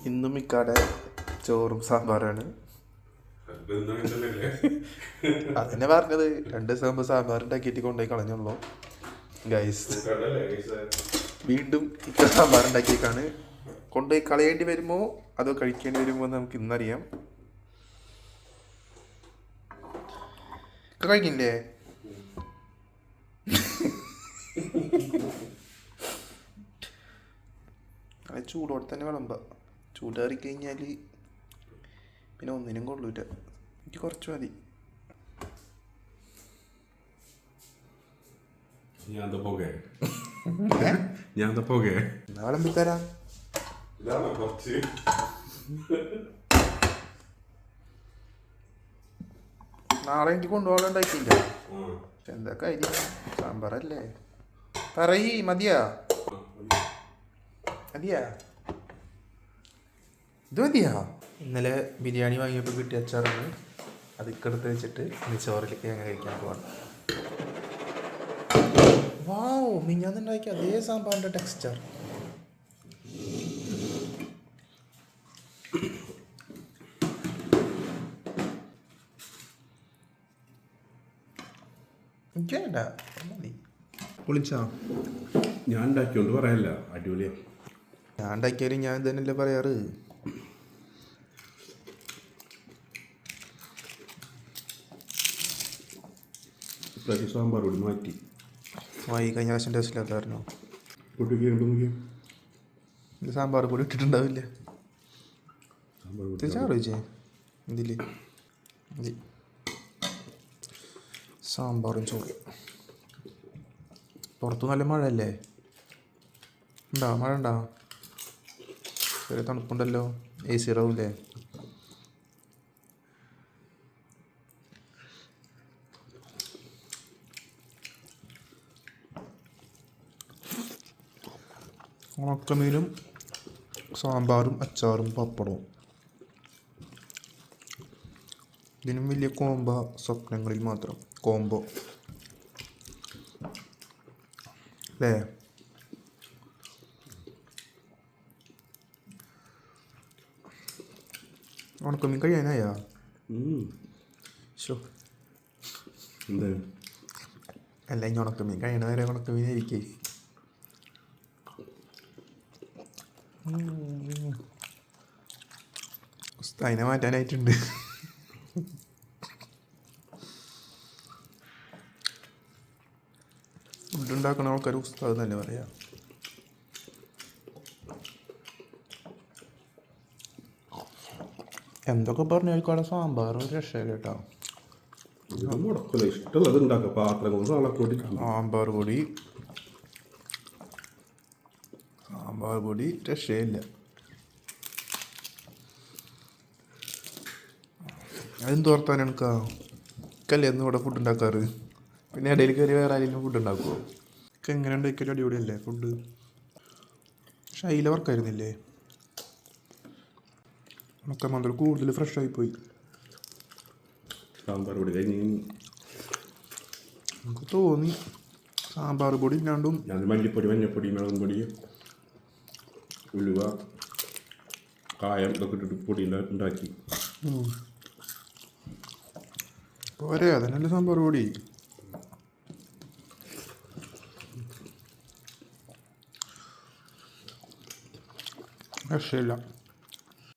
ഇന്നും ഇക്കാടെ ചോറും സാമ്പാറാണ്. അതന്നെ പറഞ്ഞത് 2 ദിവസം മുമ്പ് സാമ്പാർ ഉണ്ടാക്കിയിട്ട് കൊണ്ടുപോയി കളഞ്ഞുള്ളൂ ഗൈസ്. വീണ്ടും ഇക്ക സാമ്പാർ ഉണ്ടാക്കിയേക്കാണ്. കൊണ്ടുപോയി കളയേണ്ടി വരുമോ അതോ കഴിക്കേണ്ടി വരുമോ എന്ന് നമുക്ക് ഇന്നറിയാം. കഴിക്കില്ലേ? അത് ചൂടോടെ തന്നെ വിളമ്പ. ചൂടേറി കഴിഞ്ഞാൽ പിന്നെ ഒന്നിനും കൊള്ളൂല. എനിക്ക് കുറച്ച് മതി. എന്നാ വിളമ്പിത്തരാം. നാളെ എനിക്ക് കൊണ്ടുപോകാൻ ഉണ്ടാക്കിയില്ല. എന്താ കാര്യം? സാമ്പാറല്ലേ. പറയ്. മതിയാ മതിയാ ഇത് മതിയാ. ഇന്നലെ ബിരിയാണി വാങ്ങിയപ്പോൾ കിട്ടിയ അച്ചാറാണ്. അത് ഇക്കെടുത്ത് വെച്ചിട്ട് ചോറിലേക്ക് ഞങ്ങൾ കഴിക്കാൻ പോകണം. വാവ്, മിഞ്ഞാന്നുണ്ടാക്കിയ അതേ സാമ്പാറിൻ്റെ ടെക്സ്ചർ. എനിക്ക് വേണ്ട, മതി. പൊളിച്ചാ ഞാൻ ഉണ്ടാക്കിയോണ്ട് പറയല്ല, അടിപൊളിയാ. ഞാൻ ഉണ്ടാക്കിയാലും ഞാൻ തന്നെയല്ലേ പറയാറ്. സാമ്പാർ കൂടി മാറ്റി കഴിഞ്ഞ പ്രാവശ്യം ടേസ്റ്റ് ഇല്ലാത്തായിരുന്നു. ഇത് സാമ്പാർ കൂടി ഇട്ടിട്ടുണ്ടാവില്ല. ചാറ് വെച്ചേ ഇതില് മതി. സാമ്പാറും ചോറ്. പുറത്തു നല്ല മഴയല്ലേ? മഴ ഉണ്ടോ? ചെറിയ തണുപ്പുണ്ടല്ലോ. AC ഇടാവൂലേ? ഉണക്കമീനും സാമ്പാറും അച്ചാറും പപ്പടവും. ഇതിനും വലിയ കോംബോ സ്വപ്നങ്ങളിൽ മാത്രം. കോംബോ അല്ലേ? ഉണക്കമീൻ കഴിയാനായാ? അല്ല, ഇനി ഉണക്കമീൻ കഴിയണ വരെ ഉണക്കമീൻ ആയിരിക്കേ. അതിനെ മാറ്റാനായിട്ടുണ്ട്. ഫുഡ് ഉണ്ടാക്കുന്ന ആൾക്കാർ ഉസ്താദ് തന്നെ പറയാ. എന്തൊക്കെ പറഞ്ഞാൽ സാമ്പാർ ഒരു രക്ഷയില്ല കേട്ടോ. സാമ്പാർ പൊടി രക്ഷയില്ല. അതെന്ത് ഓർത്താൻ എനിക്കല്ലേ എന്ന് ഇവിടെ ഫുഡ് ഉണ്ടാക്കാറ്. പിന്നെ ഇടയിൽ കയറി വേറെ ആരെങ്കിലും ഫുഡ് ഉണ്ടാക്കുമോ? ഒക്കെ എങ്ങനെ ഉണ്ടാക്കിയാലും അടിപൊളിയല്ലേ ഫുഡ്. ഷൈല വർക്കായിരുന്നില്ലേ? ഉണക്ക മന്ത്രം കൂടുതൽ ഫ്രഷായിപ്പോയി. സാമ്പാർ പൊടി കഴിഞ്ഞ് നമുക്ക് തോന്നി സാമ്പാർ പൊടി ഇല്ലാണ്ടും. ഞാൻ മല്ലിപ്പൊടി, മഞ്ഞപ്പൊടി, മുളകും പൊടി, ഉലുവ, കായം ഇതൊക്കെ ഇട്ടിട്ട് പൊടിയെല്ലാം ഉണ്ടാക്കി. പോരെ, അതന്നല്ലേ സാമ്പാർ പൊടി. രക്ഷയില്ല.